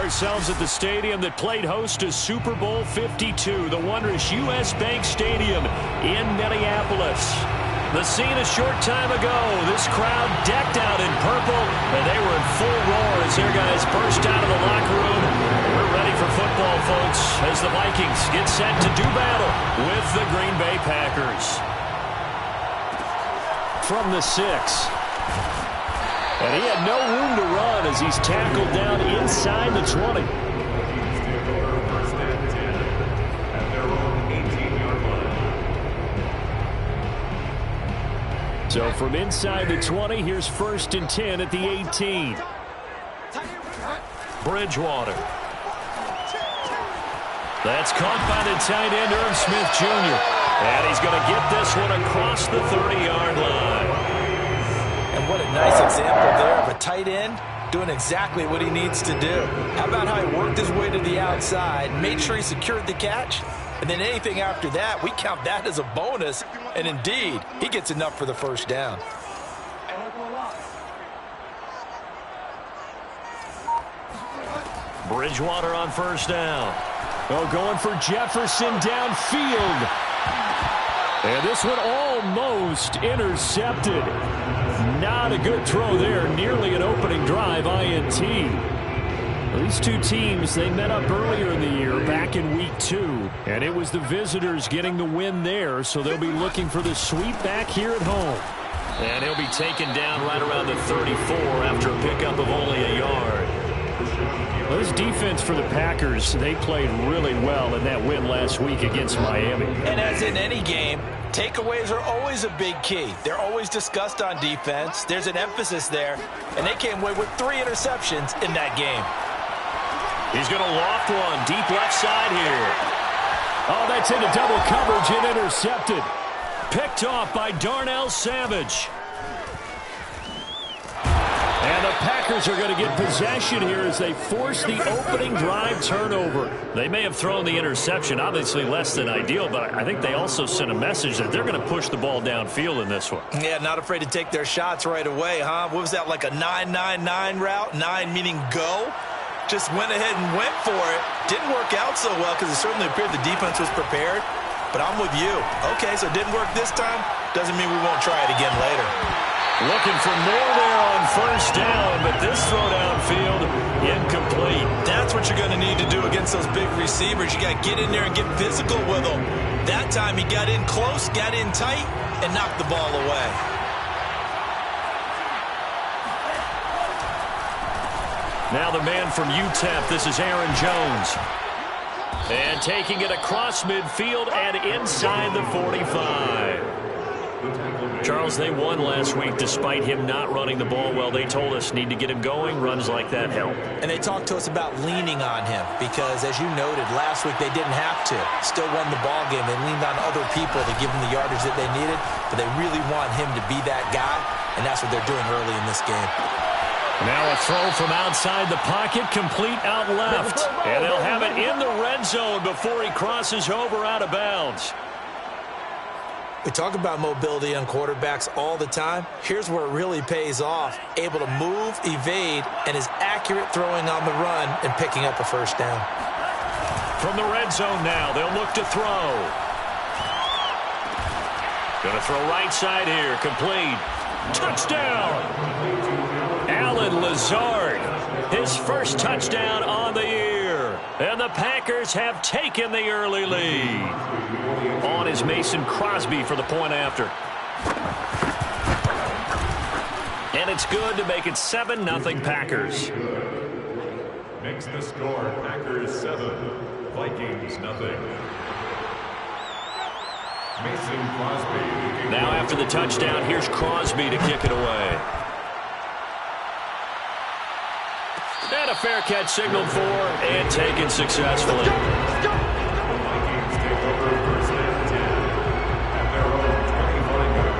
Ourselves at the stadium that played host to Super Bowl 52, the wondrous U.S. Bank Stadium in Minneapolis. The scene a short time ago, this crowd decked out in purple, and they were in full roar as their guys burst out of the locker room. We're ready for football, folks, as the Vikings get set to do battle with the Green Bay Packers. From the 6. And he had no room to run as he's tackled down inside the 20. So from inside the 20, here's 1st and 10 at the 18. Bridgewater. That's caught by the tight end, Irv Smith Jr. And he's going to get this one across the 30-yard line. And what a nice example there of a tight end doing exactly what he needs to do. How about how he worked his way to the outside, made sure he secured the catch, and then anything after that, we count that as a bonus. And indeed, he gets enough for the first down. Bridgewater on 1st down. Oh, going for Jefferson downfield. And this one almost intercepted. Not a good throw there. Nearly an opening drive INT. These two teams, they met up earlier in the year, back in week 2. And it was the visitors getting the win there, so they'll be looking for the sweep back here at home. And he'll be taken down right around the 34 after a pickup of only a yard. Well, this defense for the Packers, they played really well in that win last week against Miami. And as in any game, takeaways are always a big key. They're always discussed on defense. There's an emphasis there, and they came away with 3 interceptions in that game. He's going to loft one deep left side here. Oh, that's into double coverage and intercepted. Picked off by Darnell Savage. And the Packers are going to get possession here as they force the opening drive turnover. They may have thrown the interception, obviously less than ideal, but I think they also sent a message that they're going to push the ball downfield in this one. Yeah, not afraid to take their shots right away, huh? What was that, like a 9-9-9 route? 9 meaning go? Just went ahead and went for it. Didn't work out so well because it certainly appeared the defense was prepared. But I'm with you. Okay, so it didn't work this time. Doesn't mean we won't try it again later. Looking for more there on 1st down, but this throw downfield incomplete. That's what you're going to need to do against those big receivers. You got to get in there and get physical with them. That time he got in close, got in tight, and knocked the ball away. Now the man from UTEP, this is Aaron Jones. And taking it across midfield and inside the 45. Charles, they won last week despite him not running the ball well. They told us need to get him going. Runs like that help. And they talked to us about leaning on him because, as you noted, last week they didn't have to. Still won the ball game. They leaned on other people to give them the yardage that they needed, but they really want him to be that guy, and that's what they're doing early in this game. Now a throw from outside the pocket, complete out left. And they'll have it in the red zone before he crosses over out of bounds. We talk about mobility on quarterbacks all the time. Here's where it really pays off. Able to move, evade, and is accurate throwing on the run and picking up a first down. From the red zone now, they'll look to throw. Going to throw right side here, complete. Touchdown! Allen Lazard, his first touchdown on the year. And the Packers have taken the early lead. On is Mason Crosby for the point after. And it's good to make it 7-0 Packers. Makes the score Packers 7, Vikings nothing. Mason Crosby. Now after the touchdown, here's Crosby to kick it away. And a fair catch signaled for and taken successfully. The Vikings take over first and 10 at their own 20-yard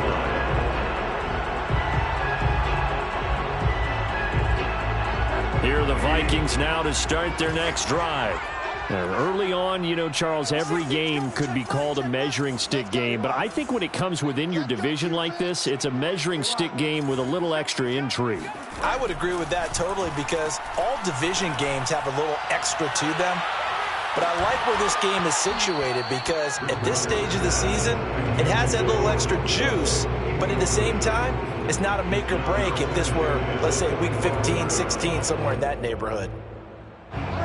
line. Here are the Vikings now to start their next drive. Early on, you know, Charles, every game could be called a measuring stick game. But I think when it comes within your division like this, it's a measuring stick game with a little extra intrigue. I would agree with that totally because all division games have a little extra to them. But I like where this game is situated because at this stage of the season, it has that little extra juice. But at the same time, it's not a make or break if this were, let's say, week 15, 16, somewhere in that neighborhood.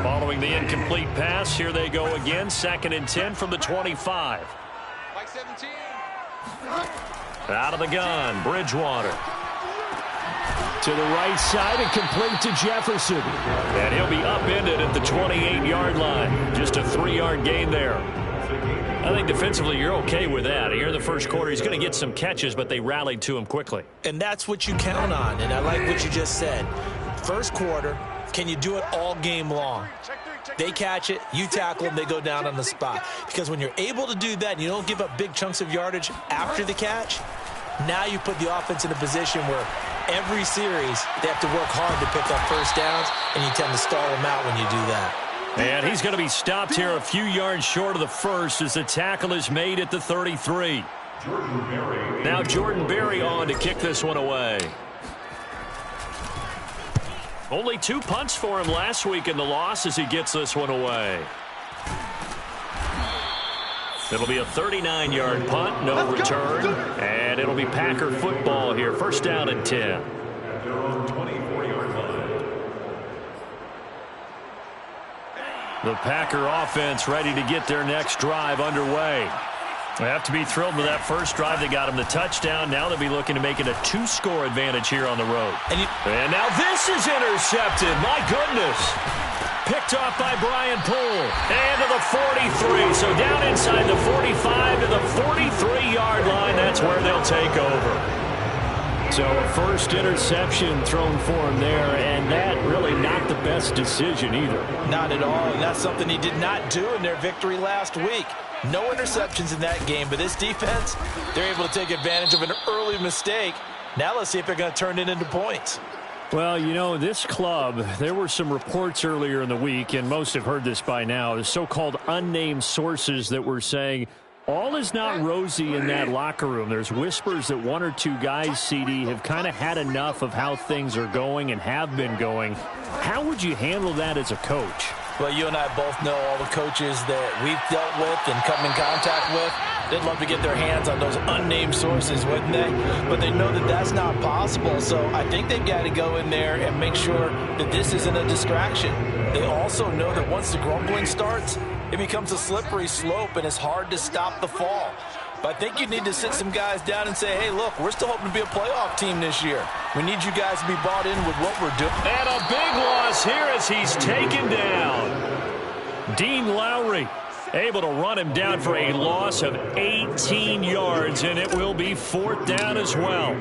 Following the incomplete pass, here they go again. 2nd and 10 from the 25. Like 17. Out of the gun, Bridgewater. To the right side and complete to Jefferson. And he'll be upended at the 28-yard line. Just a 3-yard gain there. I think defensively you're okay with that. Here in the first quarter, he's going to get some catches, but they rallied to him quickly. And that's what you count on, and I like what you just said. First quarter, can you do it all game long? They catch it, you tackle them, they go down on the spot. Because when you're able to do that and you don't give up big chunks of yardage after the catch, now you put the offense in a position where every series they have to work hard to pick up first downs, and you tend to stall them out when you do that. And he's going to be stopped here a few yards short of the first as the tackle is made at the 33. Now Jordan Berry on to kick this one away. Only 2 punts for him last week in the loss as he gets this one away. It'll be a 39-yard punt, no return, and it'll be Packer football here. First down and 10. At their own 24-yard line. The Packer offense ready to get their next drive underway. They have to be thrilled with that first drive. They got him the touchdown. Now they'll be looking to make it a 2-score advantage here on the road. And now this is intercepted. My goodness. Picked off by Brian Poole. And to the 43. So down inside the 45 to the 43-yard line. That's where they'll take over. So a first interception thrown for him there, and that really not the best decision either. Not at all, and that's something he did not do in their victory last week. No interceptions in that game, but this defense, they're able to take advantage of an early mistake. Now let's see if they're going to turn it into points. Well, you know, this club, there were some reports earlier in the week, and most have heard this by now, the so-called unnamed sources that were saying all is not rosy in that locker room. There's whispers that 1 or 2 guys, CD, have kind of had enough of how things are going and have been going. How would you handle that as a coach? Well, you and I both know all the coaches that we've dealt with and come in contact with. They'd love to get their hands on those unnamed sources, wouldn't they? But they know that that's not possible, so I think they've got to go in there and make sure that this isn't a distraction. They also know that once the grumbling starts, it becomes a slippery slope, and it's hard to stop the fall. But I think you need to sit some guys down and say, hey, look, we're still hoping to be a playoff team this year. We need you guys to be bought in with what we're doing. And a big loss here as he's taken down. Dean Lowry able to run him down for a loss of 18 yards, and it will be 4th down as well.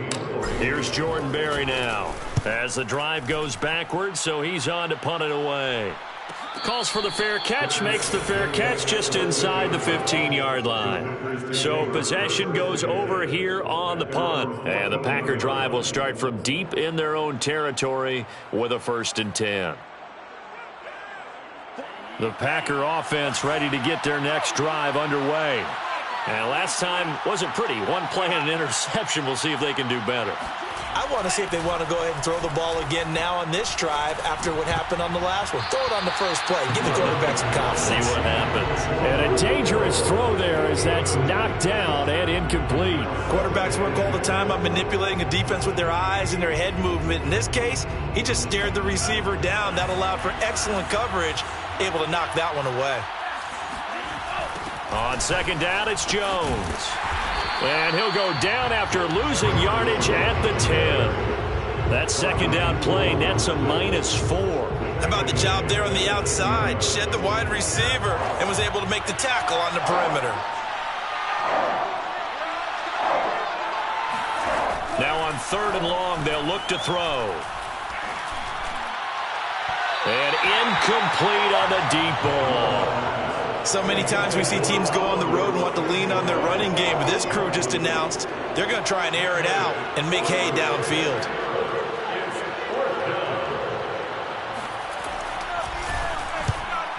Here's Jordan Berry now as the drive goes backwards, so he's on to punt it away. Calls for the fair catch, makes the fair catch just inside the 15-yard line. So possession goes over here on the punt. And the Packer drive will start from deep in their own territory with a 1st and 10. The Packer offense ready to get their next drive underway. And last time wasn't pretty. 1 play and an interception. We'll see if they can do better. I want to see if they want to go ahead and throw the ball again now on this drive after what happened on the last one. Throw it on the first play. Give the quarterback some confidence. See what happens. And a dangerous throw there as that's knocked down and incomplete. Quarterbacks work all the time on manipulating a defense with their eyes and their head movement. In this case, he just stared the receiver down. That allowed for excellent coverage. able to knock that one away. On second down, it's Jones. And he'll go down after losing yardage at the 10. That second down play nets a -4. How about the job there on the outside? Shed the wide receiver and was able to make the tackle on the perimeter. Now on 3rd and long, they'll look to throw. And incomplete on the deep ball. So many times we see teams go on the road and want to lean on their running game, but this crew just announced they're going to try and air it out and make hay downfield.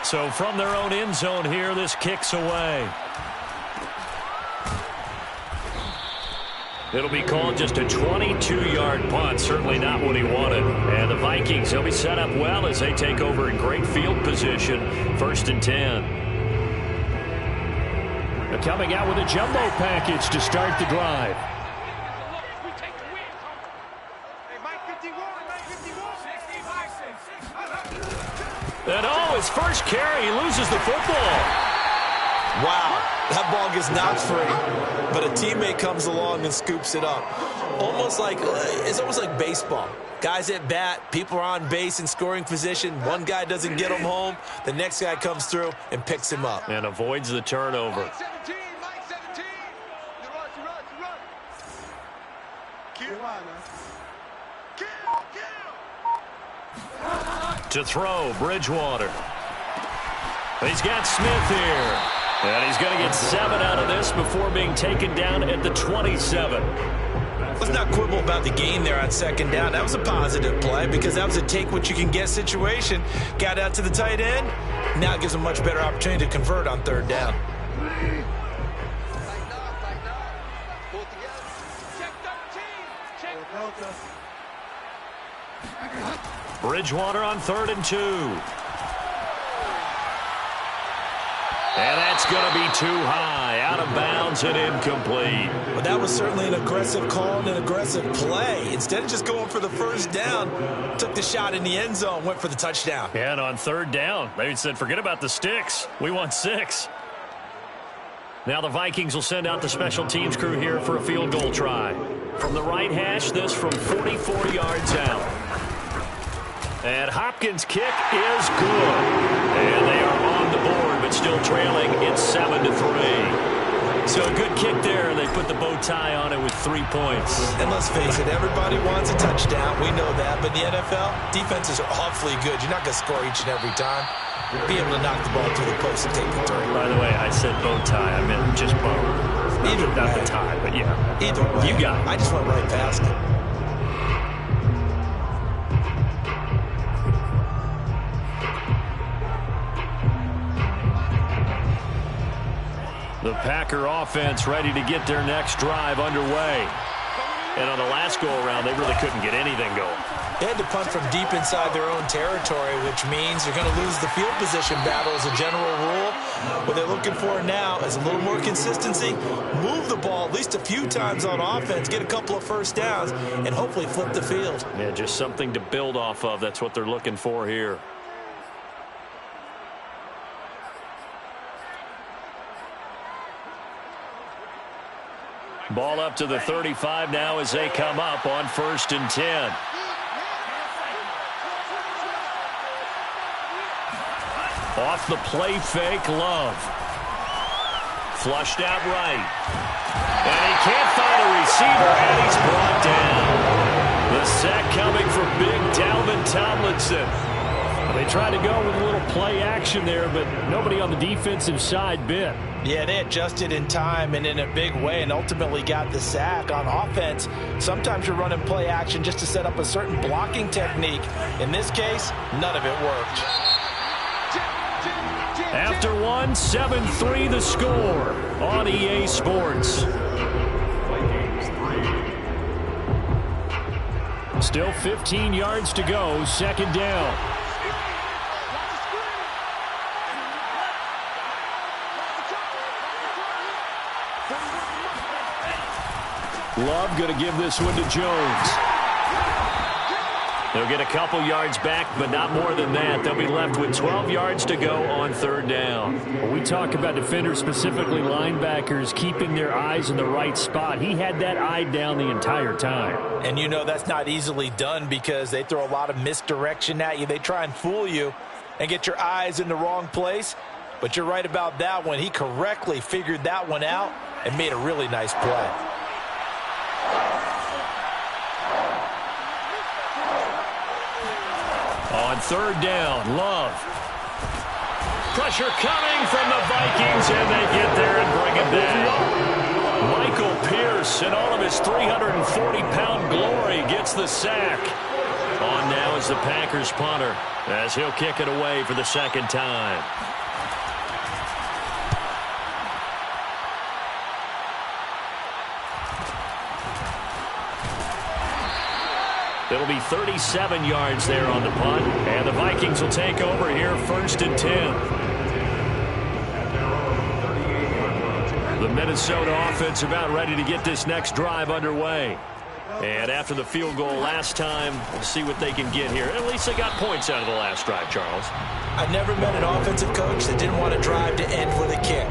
So from their own end zone here, this kicks away. It'll be called just a 22-yard punt. Certainly not what he wanted. And the Vikings, they'll be set up well as they take over in great field position. 1st and 10. They're coming out with a jumbo package to start the drive. And his first carry, he loses the football. Wow, that ball gets knocked free, but a teammate comes along and scoops it up. It's almost like baseball. Guys at bat, people are on base in scoring position. One guy doesn't get him home. The next guy comes through and picks him up. And avoids the turnover. To throw, Bridgewater. He's got Smith here. And he's going to get 7 out of this before being taken down at the 27. Let's not quibble about the gain there on 2nd down. That was a positive play because that was a take-what-you-can-get situation. Got out to the tight end. Now it gives him a much better opportunity to convert on 3rd down. Bridgewater on 3rd and 2. And that's going to be too high, out of bounds and incomplete. Well, that was certainly an aggressive call and an aggressive play. Instead of just going for the 1st down, took the shot in the end zone, went for the touchdown. And on 3rd down, they said, forget about the sticks. We want 6. Now the Vikings will send out the special teams crew here for a field goal try. From the right hash, this from 44 yards out. And Hopkins' kick is good. And they are on the board, but still trailing. It's 7-3. So a good kick there, and they put the bow tie on it with 3 points. And let's face it, everybody wants a touchdown. We know that. But in the NFL, defenses are awfully good. You're not going to score each and every time. Be able to knock the ball through the post and take the turn. By the way, I said bow tie. I meant just bow. Either way. Not the tie, but yeah. Either way. You got it. I just went right past it. The Packer offense ready to get their next drive underway. And on the last go-around, they really couldn't get anything going. They had to punt from deep inside their own territory, which means they're going to lose the field position battle as a general rule. What they're looking for now is a little more consistency, move the ball at least a few times on offense, get a couple of 1st downs, and hopefully flip the field. Yeah, just something to build off of. That's what they're looking for here. Ball up to the 35 now as they come up on 1st and 10. Off the play fake, Love. Flushed out right. And he can't find a receiver, and he's brought down. The sack coming from big Dalvin Tomlinson. They tried to go with a little play action there, but nobody on the defensive side bit. Yeah, they adjusted in time and in a big way and ultimately got the sack. On offense, sometimes you're running play action just to set up a certain blocking technique. In this case, none of it worked. After one, 7-3 the score on EA Sports. Still 15 yards to go, 2nd down. Love going to give this one to Jones. They'll get a couple yards back, but not more than that. They'll be left with 12 yards to go on third down. When we talk about defenders, specifically linebackers, keeping their eyes in the right spot. He had that eye down the entire time. And you know that's not easily done because they throw a lot of misdirection at you. They try and fool you and get your eyes in the wrong place. But you're right about that one. He correctly figured that one out and made a really nice play. On third down, Love. Pressure coming from the Vikings, and they get there and bring it down. Michael Pierce, in all of his 340-pound glory, gets the sack. On now is the Packers punter, as he'll kick it away for the second time. It'll be 37 yards there on the punt, and the Vikings will take over here, 1st and 10. The Minnesota offense about ready to get this next drive underway. And after the field goal last time, we'll see what they can get here. At least they got points out of the last drive, Charles. I've never met an offensive coach that didn't want to drive to end with a kick.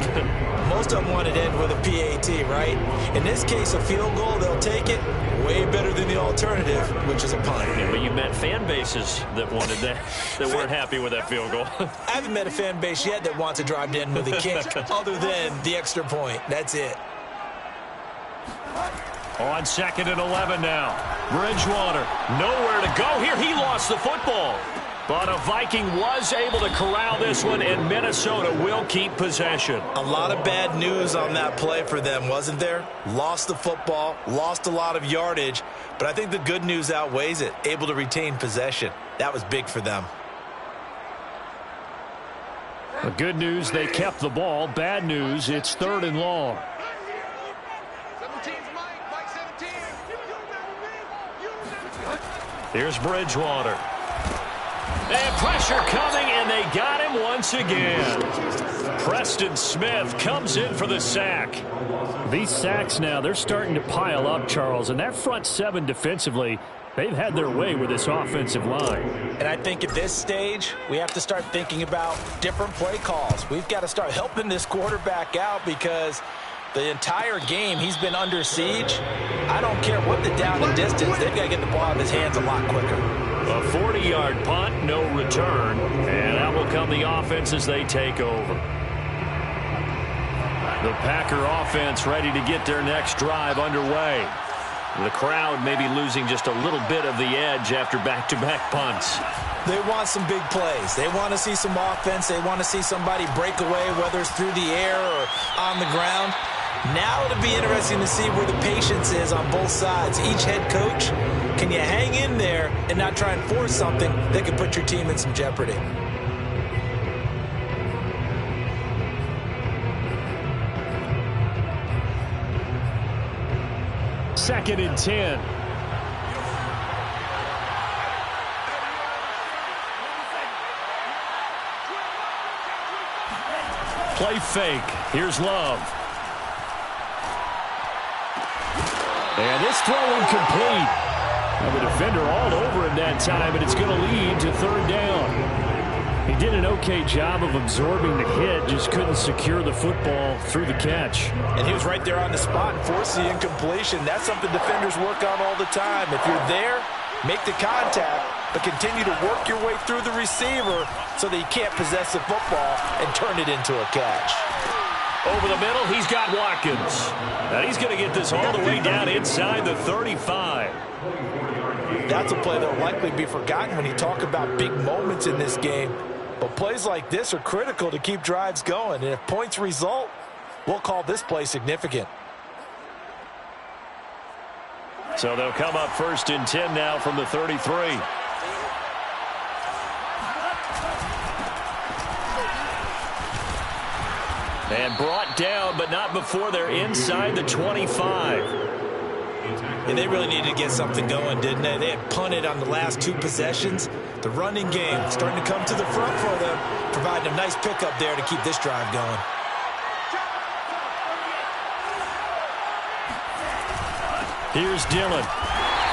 Most of them want it to end with a PAT, right? In this case, a field goal, they'll take it. Way better than the alternative, which is a punt. Yeah, but you met fan bases that wanted that, that weren't happy with that field goal. I haven't met a fan base yet that wants to drive to end with a kick other than the extra point. That's it. On 2nd and 11 now. Bridgewater, nowhere to go here. He lost the football. But a Viking was able to corral this one, and Minnesota will keep possession. A lot of bad news on that play for them, wasn't there? Lost the football, lost a lot of yardage, but I think the good news outweighs it. Able to retain possession. That was big for them. The good news, they kept the ball. Bad news, it's 3rd and long. Here's Bridgewater. And pressure coming, and they got him once again. Preston Smith comes in for the sack. These sacks now, they're starting to pile up, Charles. And that front 7 defensively, they've had their way with this offensive line. And I think at this stage, we have to start thinking about different play calls. We've got to start helping this quarterback out because the entire game he's been under siege. I don't care what the down and distance. They've got to get the ball out of his hands a lot quicker. A 40-yard punt, no return. And out will come the offense as they take over. The Packer offense ready to get their next drive underway. The crowd may be losing just a little bit of the edge after back-to-back punts. They want some big plays. They want to see some offense. They want to see somebody break away, whether it's through the air or on the ground. Now it'll be interesting to see where the patience is on both sides. Each head coach, can you hang in there and not try and force something that could put your team in some jeopardy? Second and 10. Play fake. Here's Love. And this throw incomplete. The defender all over him that time, and it's going to lead to 3rd down. He did an okay job of absorbing the hit, just couldn't secure the football through the catch. And he was right there on the spot and forced the incompletion. That's something defenders work on all the time. If you're there, make the contact, but continue to work your way through the receiver so that you can't possess the football and turn it into a catch. Over the middle, he's got Watkins. And he's going to get this all the way down inside the 35. That's a play that will likely be forgotten when you talk about big moments in this game. But plays like this are critical to keep drives going. And if points result, we'll call this play significant. So they'll come up 1st and 10 now from the 33. And brought down, but not before they're inside the 25. And they really needed to get something going, didn't they? They had punted on the last 2 possessions. The running game starting to come to the front for them, providing a nice pickup there to keep this drive going. Here's Dillon.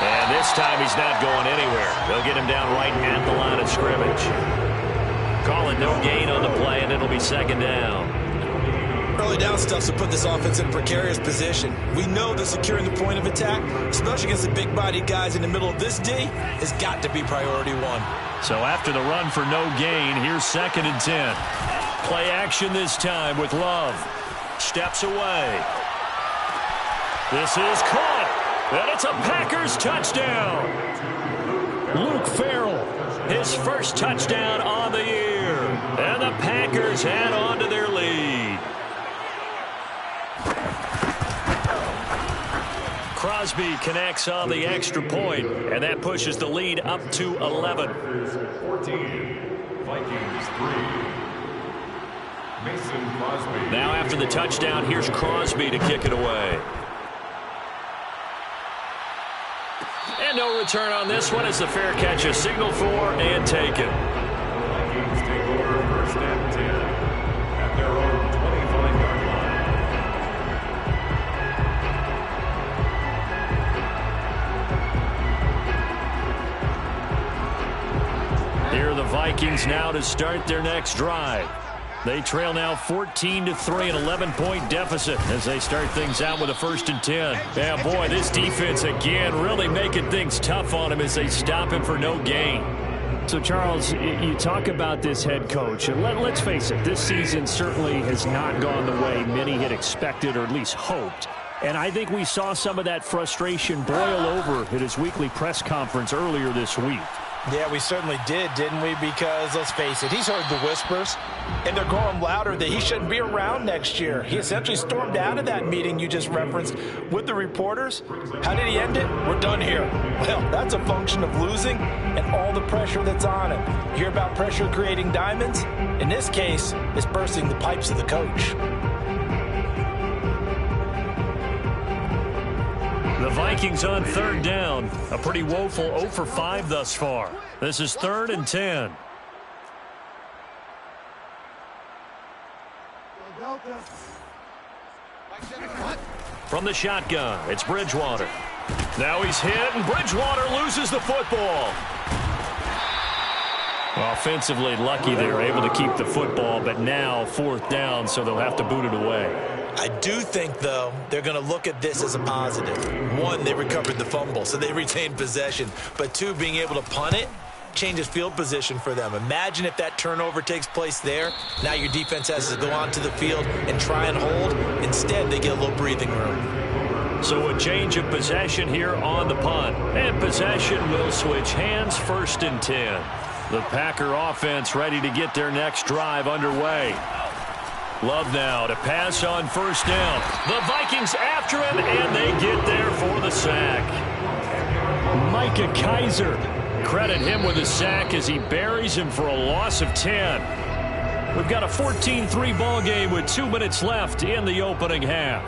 And this time he's not going anywhere. They'll get him down right at the line of scrimmage. Call it no gain on the play, and it'll be second down. Early down stuff to put this offense in a precarious position. We know that securing the point of attack, especially against the big-bodied guys in the middle of this D, has got to be priority one. So after the run for no gain, here's 2nd and 10. Play action this time with Love. Steps away. This is caught. And it's a Packers touchdown. Luke Farrell, his first touchdown on the year. And the Packers add on to their lead. Crosby connects on the extra point, and that pushes the lead up to 11. 14, Vikings 3. Mason Crosby. Now after the touchdown, here's Crosby to kick it away. And no return on this one as the fair catch is signaled for and taken. Vikings take over 1st and 10 at their own 25-yard line. Here are the Vikings now to start their next drive. They trail now 14-3, an 11-point deficit as they start things out with a 1st and 10. Yeah, boy, this defense again really making things tough on him as they stop him for no gain. So, Charles, you talk about this head coach, and let's face it, this season certainly has not gone the way many had expected or at least hoped. And I think we saw some of that frustration boil over at his weekly press conference earlier this week. Yeah, we certainly did, didn't we? Because, let's face it, he's heard the whispers, and they're growing louder that he shouldn't be around next year. He essentially stormed out of that meeting you just referenced with the reporters. How did he end it? We're done here. Well, that's a function of losing and all the pressure that's on him. You hear about pressure creating diamonds? In this case, it's bursting the pipes of the coach. The Vikings on 3rd down. A pretty woeful 0 for 5 thus far. This is 3rd and 10. From the shotgun, it's Bridgewater. Now he's hit, and Bridgewater loses the football. Offensively lucky they were able to keep the football, but now 4th down, so they'll have to boot it away. I do think, though, they're going to look at this as a positive. 1, they recovered the fumble, so they retained possession. But 2, being able to punt it changes field position for them. Imagine if that turnover takes place there. Now your defense has to go onto the field and try and hold. Instead, they get a little breathing room. So a change of possession here on the punt. And possession will switch hands, 1st and 10. The Packer offense ready to get their next drive underway. Love now to pass on 1st down. The Vikings after him, and they get there for the sack. Micah Kaiser. Credit him with a sack as he buries him for a loss of 10. We've got a 14-3 ball game with 2 minutes left in the opening half.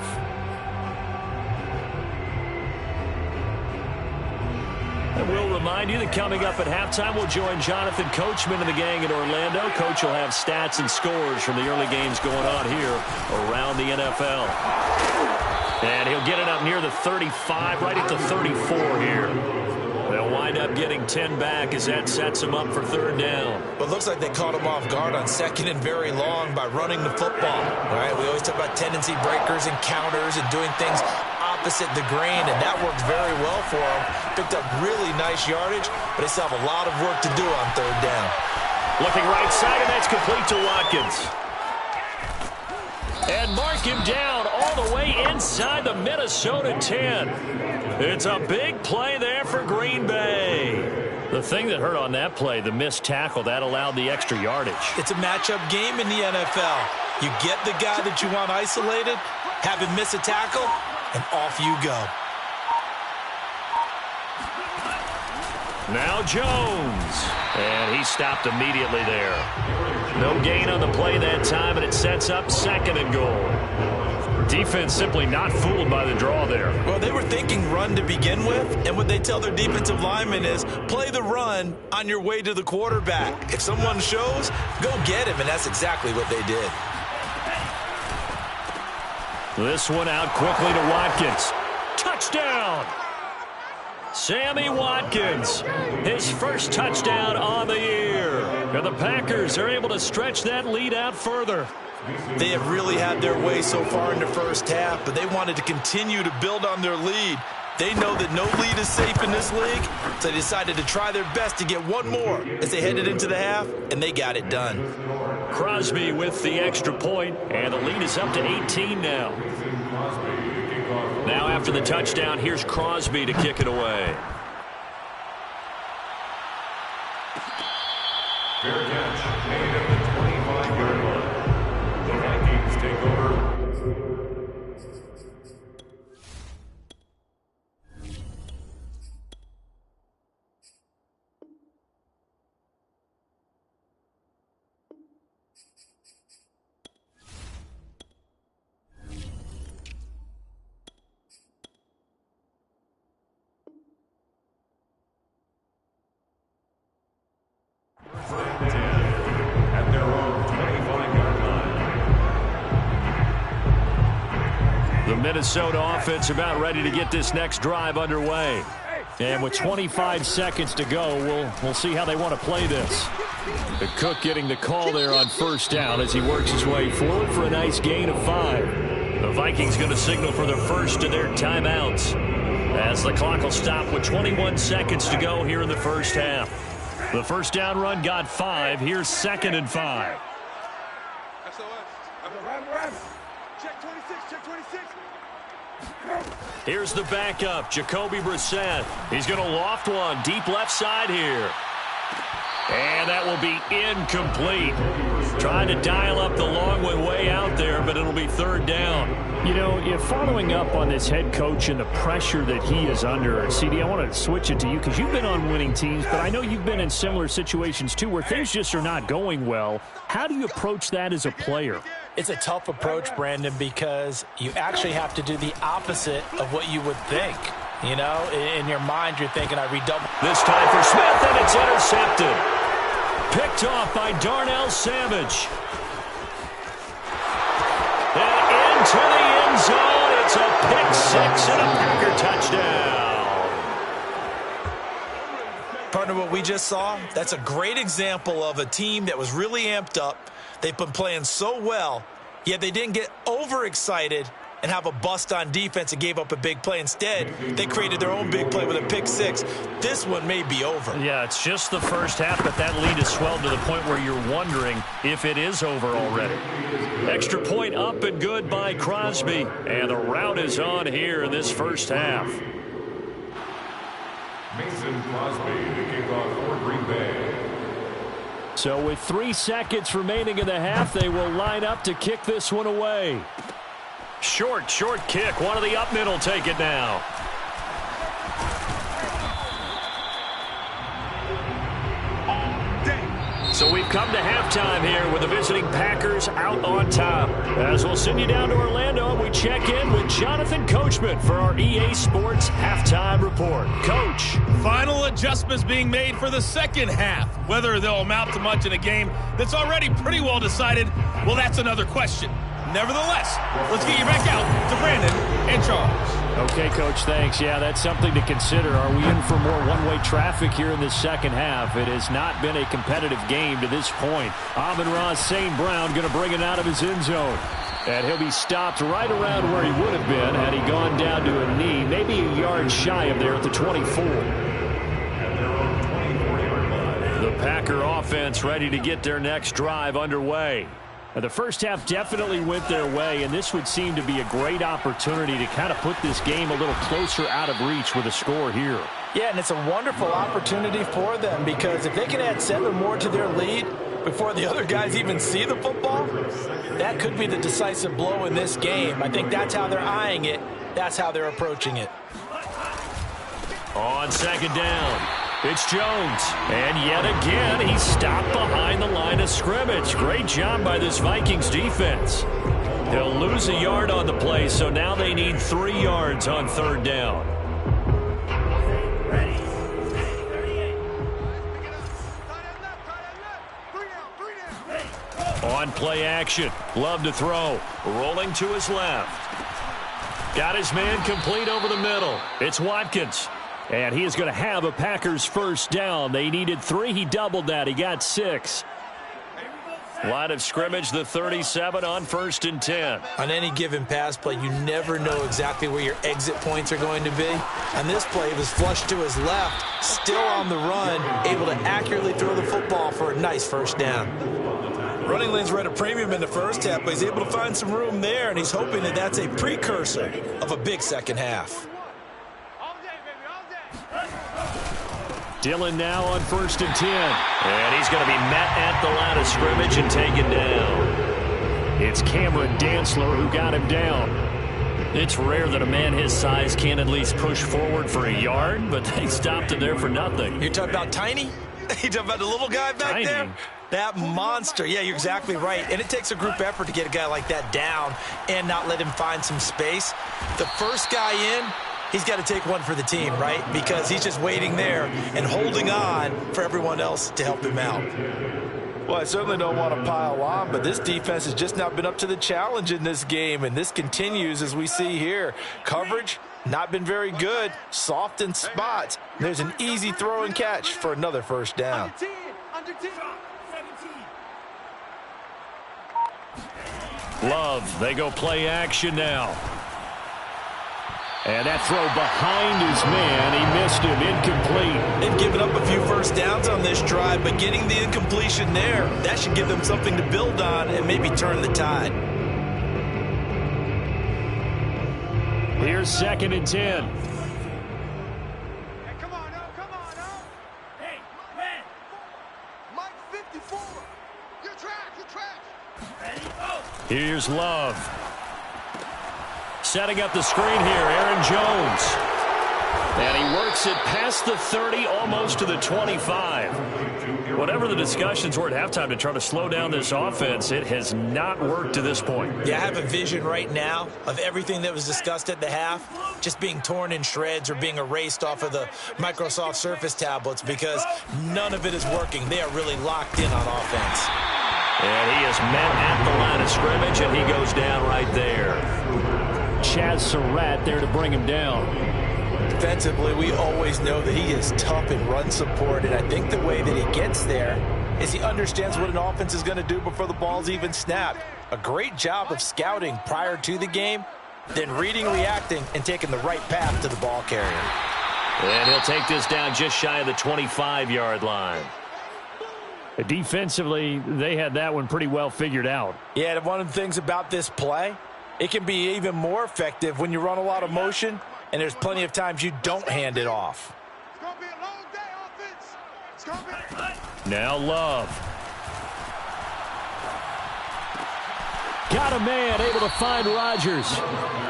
And we'll remind you that coming up at halftime, we'll join Jonathan Coachman and the gang in Orlando. Coach will have stats and scores from the early games going on here around the NFL. And he'll get it up near the 35, right at the 34 here. They'll wind up getting 10 back as that sets them up for 3rd down. But it looks like they caught him off guard on 2nd and very long by running the football. Right? We always talk about tendency breakers and counters and doing things opposite the grain, and that worked very well for him. Picked up really nice yardage, but they still have a lot of work to do on 3rd down. Looking right side, and that's complete to Watkins. And mark him down all the way inside the Minnesota 10. It's a big play there for Green Bay. The thing that hurt on that play, the missed tackle, that allowed the extra yardage. It's a matchup game in the NFL. You get the guy that you want isolated, have him miss a tackle, and off you go. Now Jones. And he stopped immediately there. No gain on the play that time, and it sets up 2nd and goal. Defense simply not fooled by the draw there. Well, they were thinking run to begin with, and what they tell their defensive linemen is play the run on your way to the quarterback. If someone shows, go get him, and that's exactly what they did. This one out quickly to Watkins. Touchdown! Sammy Watkins, his first touchdown on the year. And the Packers are able to stretch that lead out further. They have really had their way so far in the first half, but they wanted to continue to build on their lead. They know that no lead is safe in this league, so they decided to try their best to get one more as they headed into the half, and they got it done. Crosby with the extra point, and the lead is up to 18 now. Now after the touchdown, here's Crosby to kick it away. Fair catch, made at the 25-yard line. The Vikings take over. At their own 25-yard line. The Minnesota offense about ready to get this next drive underway. And with 25 seconds to go, we'll see how they want to play this. The Cook getting the call there on first down as he works his way forward for a nice gain of 5. The Vikings going to signal for the first of their timeouts as the clock will stop with 21 seconds to go here in the first half. The first down run got 5. Here's 2nd and 5. Check 26, check 26. Here's the backup, Jacoby Brissett. He's going to loft one deep left side here. And that will be incomplete. Trying to dial up the long one way out there, but it'll be 3rd down. You know, if following up on this head coach and the pressure that he is under, CD, I want to switch it to you because you've been on winning teams, but I know you've been in similar situations too where things just are not going well. How do you approach that as a player? It's a tough approach, Brandon, because you actually have to do the opposite of what you would think. You know, in your mind, you're thinking, I redouble. This time for Smith, and it's intercepted. Picked off by Darnell Savage. And into the end zone. It's a pick 6 and a Packer touchdown. Partner, what we just saw, that's a great example of a team that was really amped up. They've been playing so well, yet they didn't get overexcited and have a bust on defense and gave up a big play. Instead, they created their own big play with a pick 6. This one may be over. Yeah, it's just the first half, but that lead has swelled to the point where you're wondering if it is over already. Extra point up and good by Crosby. And the route is on here in this first half. Mason Crosby to kick off for Green Bay. So with 3 seconds remaining in the half, they will line up to kick this one away. Short kick. One of the up middle take it now. So we've come to halftime here with the visiting Packers out on top. As we'll send you down to Orlando, we check in with Jonathan Coachman for our EA Sports Halftime Report. Coach. Final adjustments being made for the second half. Whether they'll amount to much in a game that's already pretty well decided, well, that's another question. Nevertheless, let's get you back out to Brandon and Charles. Okay, Coach, thanks. Yeah, that's something to consider. Are we in for more one-way traffic here in the second half? It has not been a competitive game to this point. Amon-Ra St. Brown going to bring it out of his end zone. And he'll be stopped right around where he would have been had he gone down to a knee, maybe a yard shy of there at the 24. The Packer offense ready to get their next drive underway. Now, the first half definitely went their way, and this would seem to be a great opportunity to kind of put this game a little closer out of reach with a score here. Yeah, and it's a wonderful opportunity for them because if they can add 7 more to their lead before the other guys even see the football, that could be the decisive blow in this game. I think that's how they're eyeing it. That's how they're approaching it. On second down, it's Jones. And yet again, he's stopped behind the line of scrimmage. Great job by this Vikings defense. They'll lose a yard on the play, so now they need 3 yards on third down. On play action, Love to throw, rolling to his left. Got his man complete over the middle. It's Watkins. And he is going to have a Packers first down. They needed 3. He doubled that. He got 6. Line of scrimmage, the 37 on 1st and 10. On any given pass play, you never know exactly where your exit points are going to be. On this play, it was flushed to his left, still on the run, able to accurately throw the football for a nice first down. Running lanes were at a premium in the first half, but he's able to find some room there, and he's hoping that that's a precursor of a big second half. Dillon now on 1st and 10. And he's going to be met at the line of scrimmage and taken down. It's Cameron Dantzler who got him down. It's rare that a man his size can at least push forward for a yard, but they stopped him there for nothing. You're talking about tiny? You're talking about the little guy back there? That monster. Yeah, you're exactly right. And it takes a group effort to get a guy like that down and not let him find some space. The first guy in, he's got to take one for the team, right? Because he's just waiting there and holding on for everyone else to help him out. Well, I certainly don't want to pile on, but this defense has just not been up to the challenge in this game, and this continues as we see here. Coverage, not been very good, soft in spots. There's an easy throw and catch for another first down. Under 10. Love, they go play action now. And that throw behind his man, he missed him, incomplete. They've given up a few first downs on this drive, but getting the incompletion there, that should give them something to build on and maybe turn the tide. Here's 2nd and 10. Hey, come on, oh. Hey, man. Mike 54. You're trash. Ready, go. Here's Love. Setting up the screen here, Aaron Jones. And he works it past the 30, almost to the 25. Whatever the discussions were at halftime to try to slow down this offense, it has not worked to this point. Yeah, I have a vision right now of everything that was discussed at the half just being torn in shreds or being erased off of the Microsoft Surface tablets because none of it is working. They are really locked in on offense. And he is met at the line of scrimmage, and he goes down right there. Chaz Surratt there to bring him down. Defensively, we always know that he is tough in run support, and I think the way that he gets there is he understands what an offense is going to do before the ball's even snapped. A great job of scouting prior to the game, then reading, reacting, and taking the right path to the ball carrier. And he'll take this down just shy of the 25-yard line. Defensively, they had that one pretty well figured out. Yeah, and one of the things about this play, it can be even more effective when you run a lot of motion, and there's plenty of times you don't hand it off. It's going to be a long day, offense. It's going to be... Now Love. Got a man able to find Rodgers.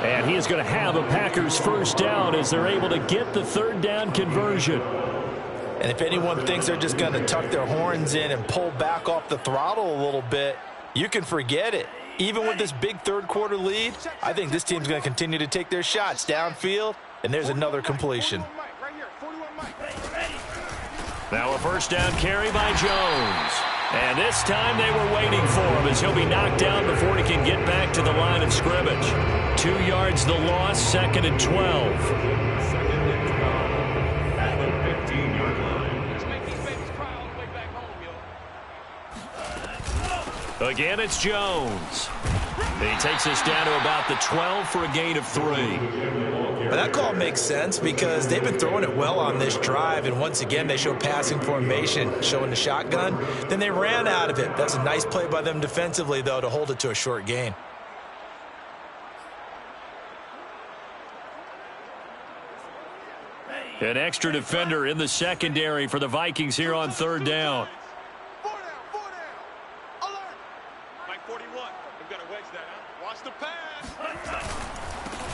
And he is going to have a Packers first down as they're able to get the 3rd down conversion. And if anyone thinks they're just going to tuck their horns in and pull back off the throttle a little bit, you can forget it. Even with this big third-quarter lead, I think this team's going to continue to take their shots downfield, and there's another completion. Now a first down carry by Jones. And this time they were waiting for him as he'll be knocked down before he can get back to the line of scrimmage. 2 yards the loss, 2nd and 12. Again, it's Jones. He takes us down to about the 12 for a gain of 3. But that call makes sense because they've been throwing it well on this drive, and once again they show passing formation, showing the shotgun. Then they ran out of it. That's a nice play by them defensively, though, to hold it to a short gain. An extra defender in the secondary for the Vikings here on 3rd down. 4 down. Alert. Mike 41. We've got to wedge that, huh? Watch the pass.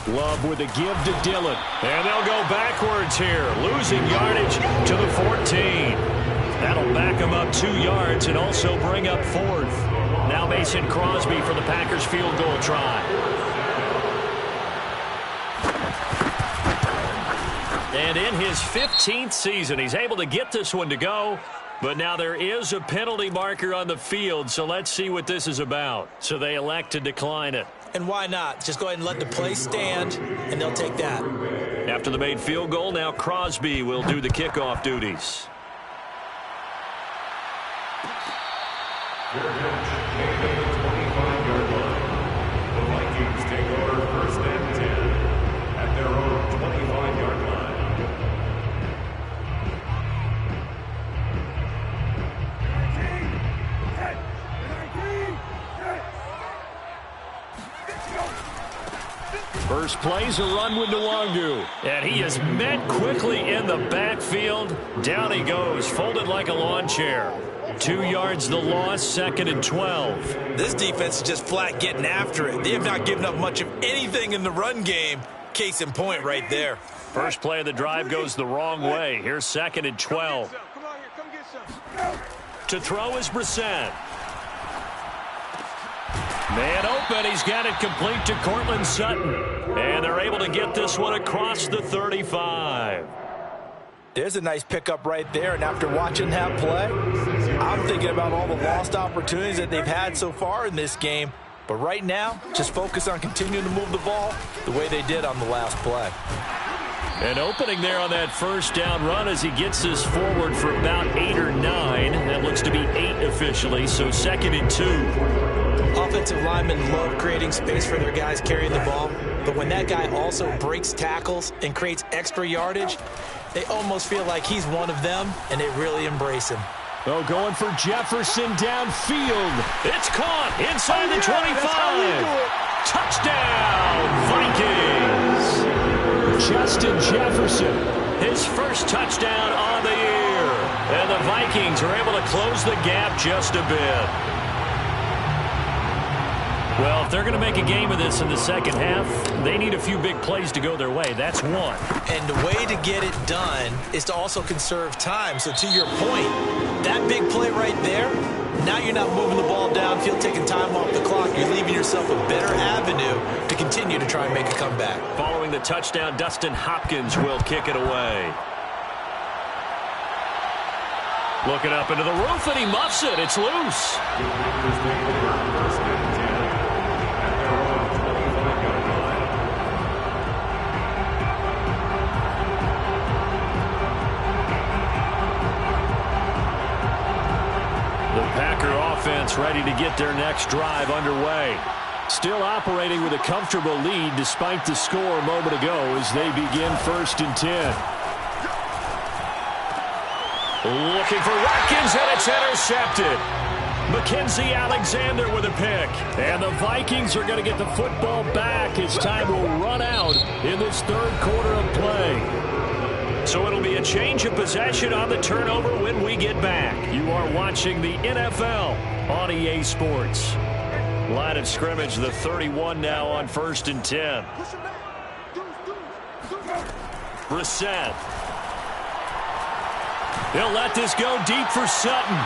Love with a give to Dillon. And they'll go backwards here, losing yardage to the 14. That'll back them up 2 yards and also bring up 4th. Now Mason Crosby for the Packers field goal try. And in his 15th season, he's able to get this one to go. But now there is a penalty marker on the field, so let's see what this is about. So they elect to decline it. And why not? Just go ahead and let the play stand, and they'll take that. After the made field goal, now Crosby will do the kickoff duties. Their bench came to the 25-yard line. The Vikings take over 1st and 10 at their own 25-yard line. First play's a run with Nwangu. And he is met quickly in the backfield. Down he goes, folded like a lawn chair. 2 yards the loss, 2nd and 12. This defense is just flat getting after it. They have not given up much of anything in the run game. Case in point right there. First play of the drive goes the wrong way. Here's 2nd and 12. Come on here, come get some. To throw is Brissett. Man open, he's got it complete to Cortland Sutton. And they're able to get this one across the 35. There's a nice pickup right there, and after watching that play, I'm thinking about all the lost opportunities that they've had so far in this game. But right now, just focus on continuing to move the ball the way they did on the last play. An opening there on that first down run as he gets this forward for about 8 or 9. That looks to be 8 officially, so 2nd and 2. Offensive linemen love creating space for their guys carrying the ball, but when that guy also breaks tackles and creates extra yardage, they almost feel like he's one of them, and they really embrace him. Oh, going for Jefferson downfield. It's caught inside the 25. Touchdown, Vikings. Justin Jefferson, his first touchdown on the year. And the Vikings are able to close the gap just a bit. Well, if they're going to make a game of this in the second half, they need a few big plays to go their way. That's one. And the way to get it done is to also conserve time. So to your point, that big play right there, now you're not moving the ball downfield, taking time off the clock. You're leaving yourself a better avenue to continue to try and make a comeback. Following the touchdown, Dustin Hopkins will kick it away. Looking up into the roof, and he muffs it. It's loose. Offense ready to get their next drive underway. Still operating with a comfortable lead despite the score a moment ago as they begin 1st and 10. Looking for Watkins, and it's intercepted. Mackenzie Alexander with a pick. And the Vikings are going to get the football back as time will run out in this 3rd quarter of play. So it'll be a change of possession on the turnover when we get back. You are watching the NFL on EA Sports. Line of scrimmage, the 31 now on 1st and 10. Brissett. He'll let this go deep for Sutton.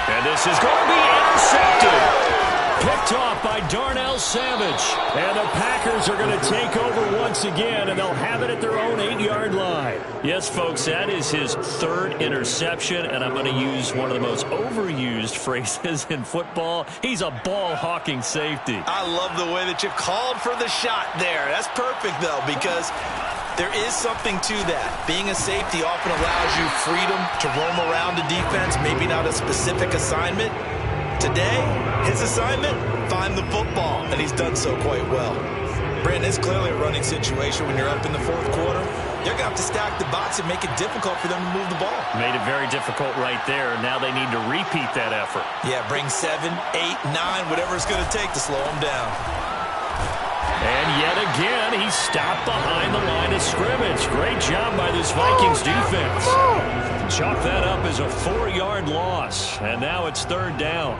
And this is going to be intercepted. Picked off by Darnell Savage. And the Packers are going to take over once again, and they'll have it at their own 8-yard line. Yes, folks, that is his 3rd interception, and I'm going to use one of the most overused phrases in football. He's a ball-hawking safety. I love the way that you called for the shot there. That's perfect, though, because there is something to that. Being a safety often allows you freedom to roam around the defense, maybe not a specific assignment. Today, his assignment, find the football, and he's done so quite well. Brandon, it's clearly a running situation when you're up in the 4th quarter. They're going to have to stack the box and make it difficult for them to move the ball. Made it very difficult right there. Now they need to repeat that effort. Yeah, bring 7, 8, 9, whatever it's going to take to slow them down. And yet again, he's stopped behind the line of scrimmage. Great job by this Vikings defense. Chalk that up as a 4-yard loss. And now it's 3rd down.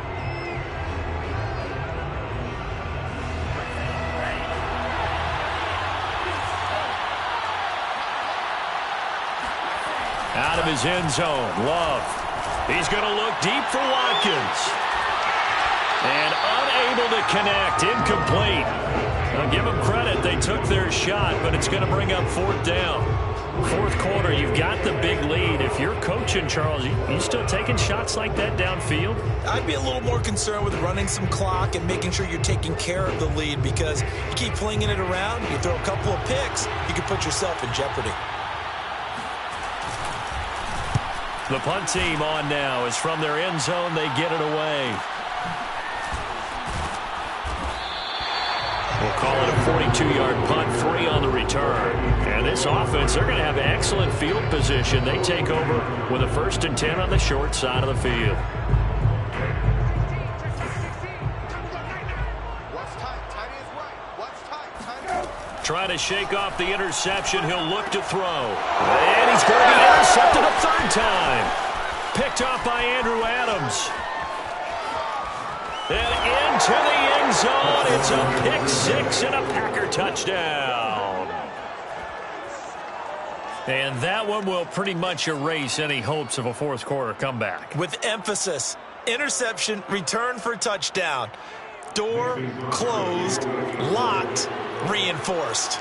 Out of his end zone, Love. He's going to look deep for Watkins. And unable to connect, incomplete. I'll give them credit. They took their shot, but it's going to bring up 4th down. Fourth quarter, you've got the big lead. If you're coaching, Charles, you still taking shots like that downfield? I'd be a little more concerned with running some clock and making sure you're taking care of the lead, because you keep flinging it around, you throw a couple of picks, you can put yourself in jeopardy. The punt team on now is from their end zone. They get it away. We'll call it a 42-yard punt, 3 on the return. And this offense, they're going to have excellent field position. They take over with a 1st and 10 on the short side of the field. Trying to shake off the interception. He'll look to throw. And he's going to be intercepted a 3rd time. Picked off by Andrew Adams. And into the end zone. It's a pick 6 and a Packer touchdown. And that one will pretty much erase any hopes of a fourth quarter comeback. With emphasis, interception, return for touchdown. Door closed, locked, reinforced.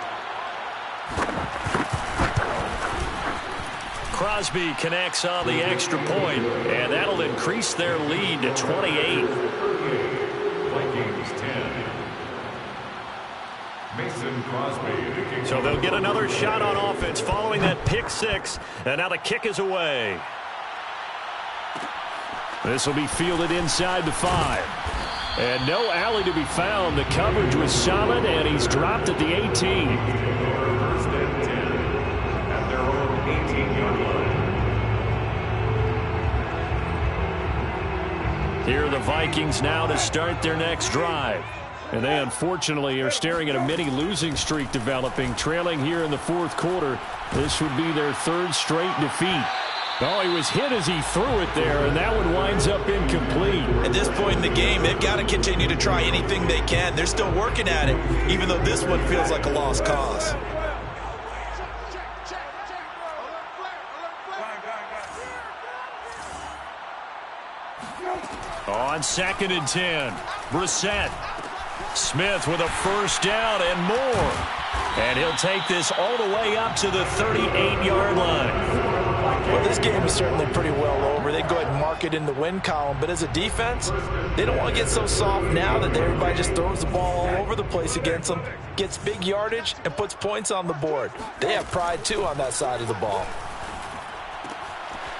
Crosby connects on the extra point, and that'll increase their lead to 28. Vikings 10. Mason Crosby. So they'll get another shot on offense following that pick 6, and now the kick is away. This will be fielded inside the 5. And no alley to be found. The coverage was solid, and he's dropped at the 18. 1st and 10 at their own 18-yard line. Here are the Vikings now to start their next drive. And they unfortunately are staring at a mini losing streak developing, trailing here in the fourth quarter. This would be their 3rd straight defeat. Oh, he was hit as he threw it there, and that one winds up incomplete. At this point in the game, they've got to continue to try anything they can. They're still working at it, even though this one feels like a lost cause. On 2nd and 10, Brissett. Smith with a 1st down and more. And he'll take this all the way up to the 38-yard line. Well, this game is certainly pretty well over. They go ahead and mark it in the win column. But as a defense, they don't want to get so soft now that everybody just throws the ball all over the place against them, gets big yardage, and puts points on the board. They have pride, too, on that side of the ball.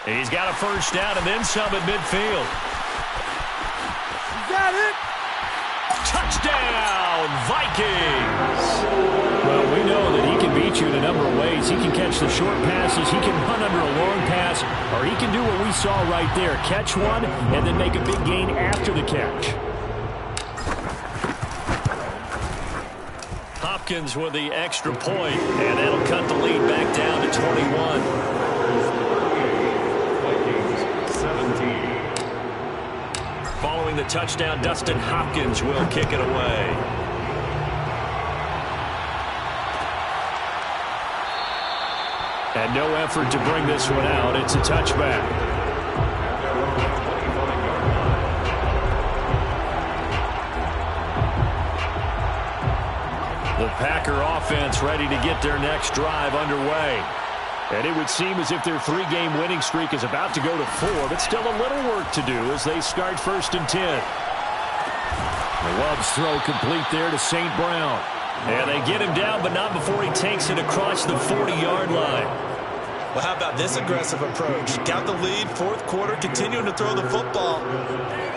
He's got a 1st down and then some at midfield. Got it! Touchdown, Vikings! Well, we know that he can beat you in a number of ways. He can catch the short passes, he can run under a long pass, or he can do what we saw right there, catch one and then make a big gain after the catch. Hopkins with the extra point, and that'll cut the lead back down to 21. Vikings 17. Following the touchdown, Dustin Hopkins will kick it away. And no effort to bring this one out. It's a touchback. The Packer offense ready to get their next drive underway. And it would seem as if their 3-game winning streak is about to go to 4, but still a little work to do as they start 1st and 10. The Love's throw complete there to St. Brown. And they get him down, but not before he takes it across the 40-yard line. Well, how about this aggressive approach? Got the lead, fourth quarter, continuing to throw the football.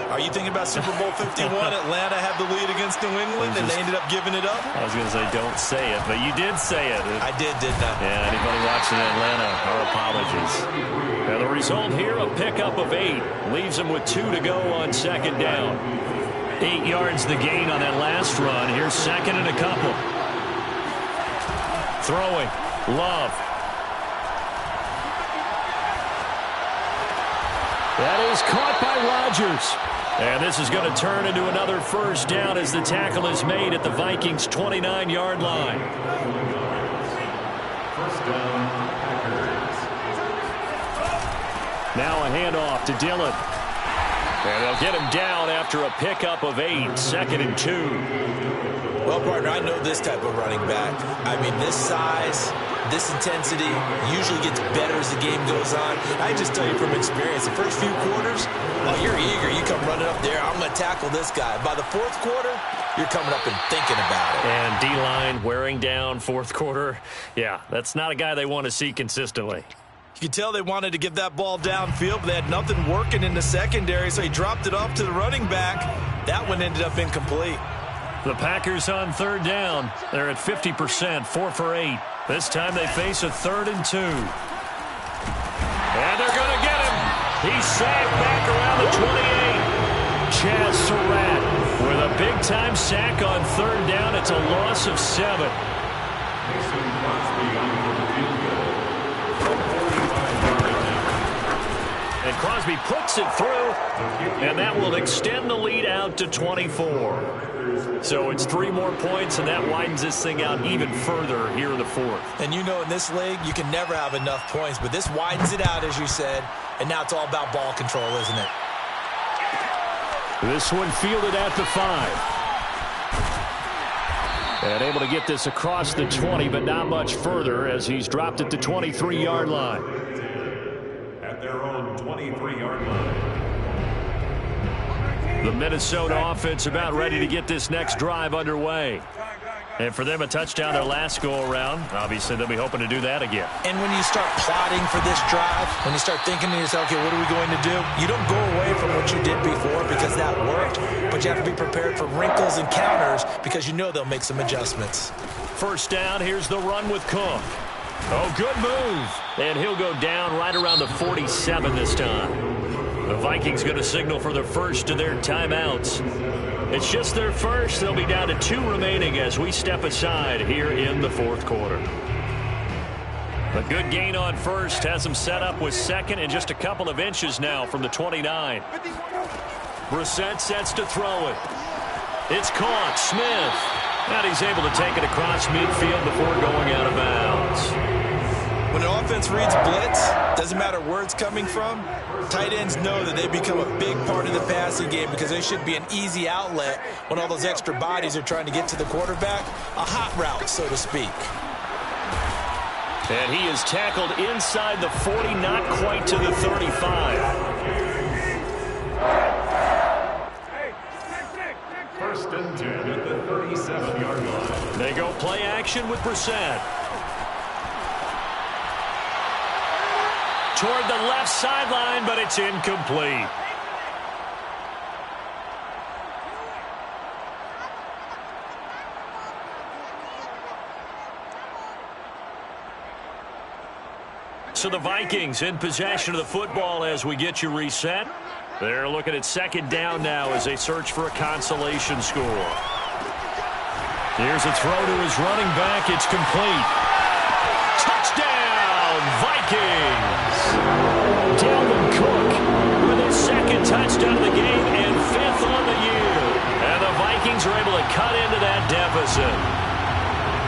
Are you thinking about Super Bowl 51? Atlanta had the lead against New England, and they ended up giving it up? I was going to say, don't say it, but you did say it. I didn't I? Yeah, anybody watching Atlanta, our apologies. Now, the result here, a pickup of 8. Leaves them with 2 to go on 2nd down. 8 yards the gain on that last run. Here's 2nd and a couple. Throwing. Love. That is caught by Rodgers. And this is going to turn into another 1st down as the tackle is made at the Vikings' 29-yard line. 1st down, Packers. Now a handoff to Dillon. And they'll get him down after a pickup of 8, 2nd and 2. Well, partner, I know this type of running back. I mean, this size, this intensity usually gets better as the game goes on. I just tell you from experience, the first few quarters, oh, you're eager. You come running up there, I'm going to tackle this guy. By the fourth quarter, you're coming up and thinking about it. And D-line wearing down fourth quarter. Yeah, that's not a guy they want to see consistently. You could tell they wanted to get that ball downfield, but they had nothing working in the secondary, so he dropped it off to the running back. That one ended up incomplete. The Packers on 3rd down. They're at 50%, 4 for 8. This time they face a 3rd and 2. And they're going to get him. He's sacked back around the 28. Chaz Surratt with a big-time sack on 3rd down. It's a loss of 7. And Crosby puts it through, and that will extend the lead out to 24. So it's 3 more points, and that widens this thing out even further here in the 4th. And you know in this league, you can never have enough points, but this widens it out, as you said, and now it's all about ball control, isn't it? This one fielded at the 5. And able to get this across the 20, but not much further as he's dropped at the 23-yard line. At their own 23-yard line. The Minnesota offense about ready to get this next drive underway. And for them, a touchdown their last go-around. Obviously, they'll be hoping to do that again. And when you start plotting for this drive, when you start thinking to yourself, okay, what are we going to do? You don't go away from what you did before because that worked, but you have to be prepared for wrinkles and counters because you know they'll make some adjustments. 1st down, here's the run with Cook. Oh, good move. And he'll go down right around the 47 this time. The Vikings going to signal for the first of their timeouts. It's just their first. They'll be down to 2 remaining as we step aside here in the 4th quarter. A good gain on first has them set up with 2nd and just a couple of inches now from the 29. Brissett sets to throw it. It's caught. Smith. And he's able to take it across midfield before going out of bounds. When an offense reads blitz, doesn't matter where it's coming from, tight ends know that they become a big part of the passing game because they should be an easy outlet when all those extra bodies are trying to get to the quarterback. A hot route, so to speak. And he is tackled inside the 40, not quite to the 35. 1st and 10 at the 37-yard line. They go play action with Brissett. Toward the left sideline, but it's incomplete. So the Vikings in possession of the football as we get you reset. They're looking at 2nd down now as they search for a consolation score. Here's a throw to his running back. It's complete. Touchdown, Vikings! Dalvin Cook with his 2nd touchdown of the game and 5th on the year. And the Vikings are able to cut into that deficit.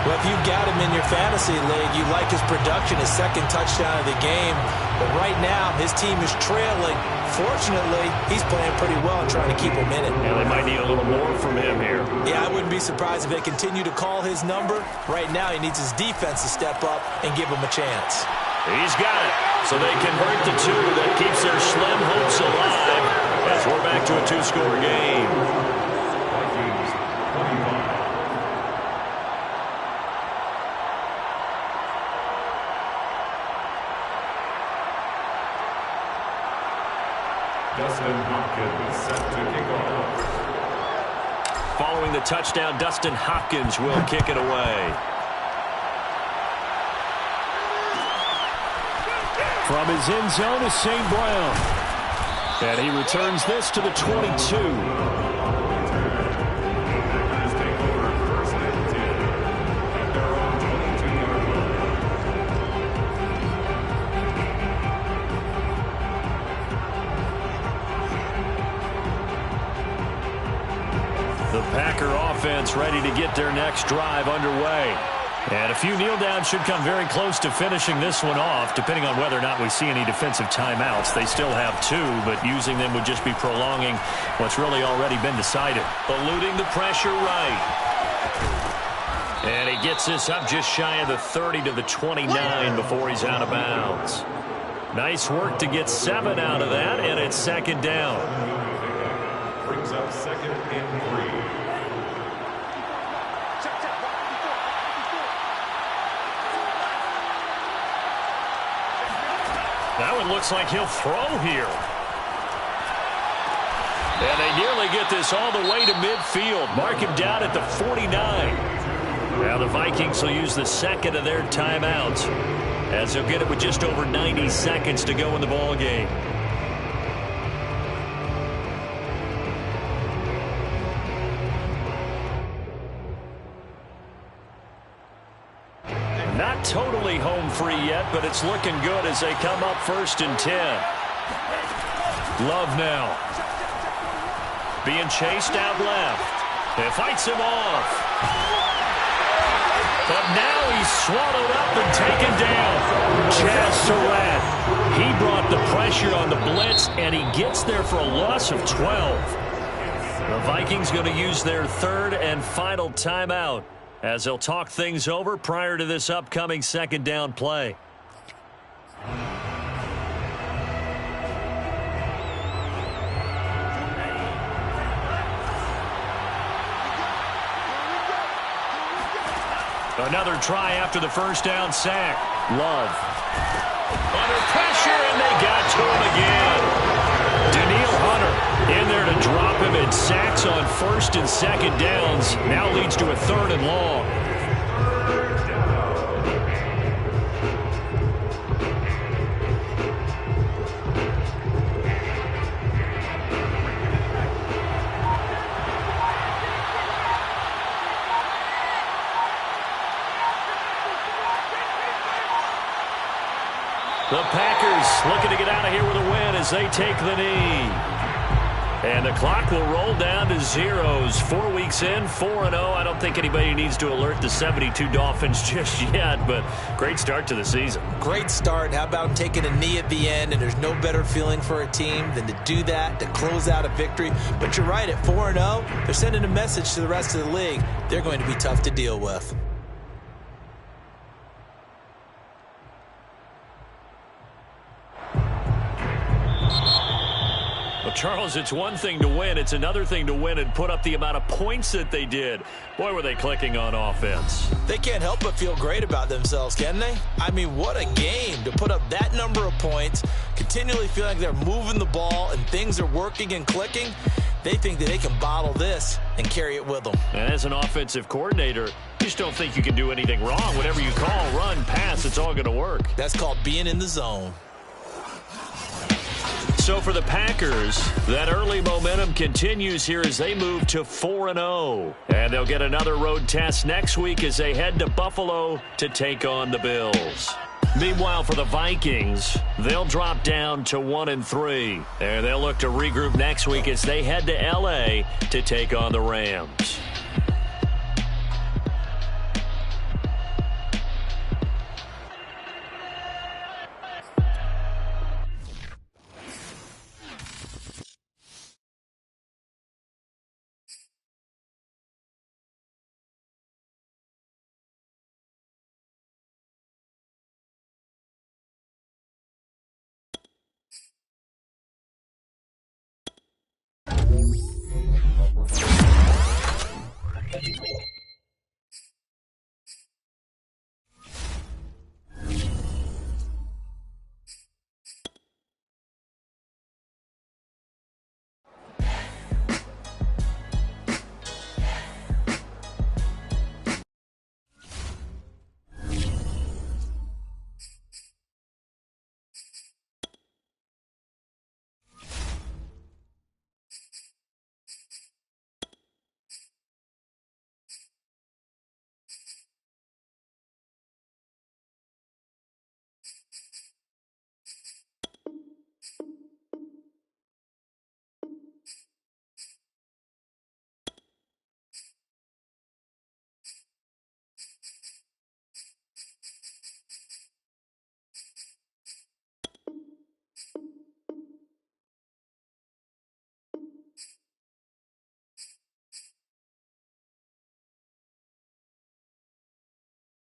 Well, if you've got him in your fantasy league, you like his production, his 2nd touchdown of the game. But right now, his team is trailing. Fortunately, he's playing pretty well and trying to keep him in it. And they might need a little more from him here. Yeah, I wouldn't be surprised if they continue to call his number. Right now, he needs his defense to step up and give him a chance. He's got it. So they convert the 2. That keeps their slim hopes alive as we're back to a 2-score game. Vikings 25. Dustin Hopkins set to kick off. Following the touchdown, Dustin Hopkins will kick it away. From his end zone is St. Brown. And he returns this to the 22. The Packer offense ready to get their next drive underway. And a few kneel downs should come very close to finishing this one off, depending on whether or not we see any defensive timeouts. They still have 2, but using them would just be prolonging what's really already been decided. Eluding the pressure right. And he gets this up just shy of the 30 to the 29 before he's out of bounds. Nice work to get 7 out of that, and it's second down. Brings up second and 3. That one looks like he'll throw here. And they nearly get this all the way to midfield. Mark him down at the 49. Now the Vikings will use the second of their timeouts, as they'll get it with just over 90 seconds to go in the ball game. Not totally home free yet, but it's looking good as they come up 1st and 10. Love now. Being chased out left. It fights him off. But now he's swallowed up and taken down. Chaz Surratt. He brought the pressure on the blitz, and he gets there for a loss of 12. The Vikings going to use their 3rd and final timeout, as they'll talk things over prior to this upcoming second down play. Another try after the first down sack. Love. Under pressure, and they got to him again. Daniil Hunter in there to drop him, and sacks on 1st and 2nd downs. Now leads to a 3rd and long. The Packers looking to get out of here with a win as they take the knee. And the clock will roll down to zeros. 4 weeks in, 4-0. I don't think anybody needs to alert the 72 Dolphins just yet, but great start to the season. Great start. How about taking a knee at the end? And there's no better feeling for a team than to do that, to close out a victory. But you're right, at 4-0, they're sending a message to the rest of the league. They're going to be tough to deal with. Well, Charles, it's one thing to win. It's another thing to win and put up the amount of points that they did. Boy, were they clicking on offense. They can't help but feel great about themselves, can they? I mean, what a game to put up that number of points, continually feeling like they're moving the ball and things are working and clicking. They think that they can bottle this and carry it with them. And as an offensive coordinator, you just don't think you can do anything wrong. Whatever you call, run, pass, it's all going to work. That's called being in the zone. So for the Packers, that early momentum continues here as they move to 4-0. And they'll get another road test next week as they head to Buffalo to take on the Bills. Meanwhile, for the Vikings, they'll drop down to 1-3. And they'll look to regroup next week as they head to L.A. to take on the Rams.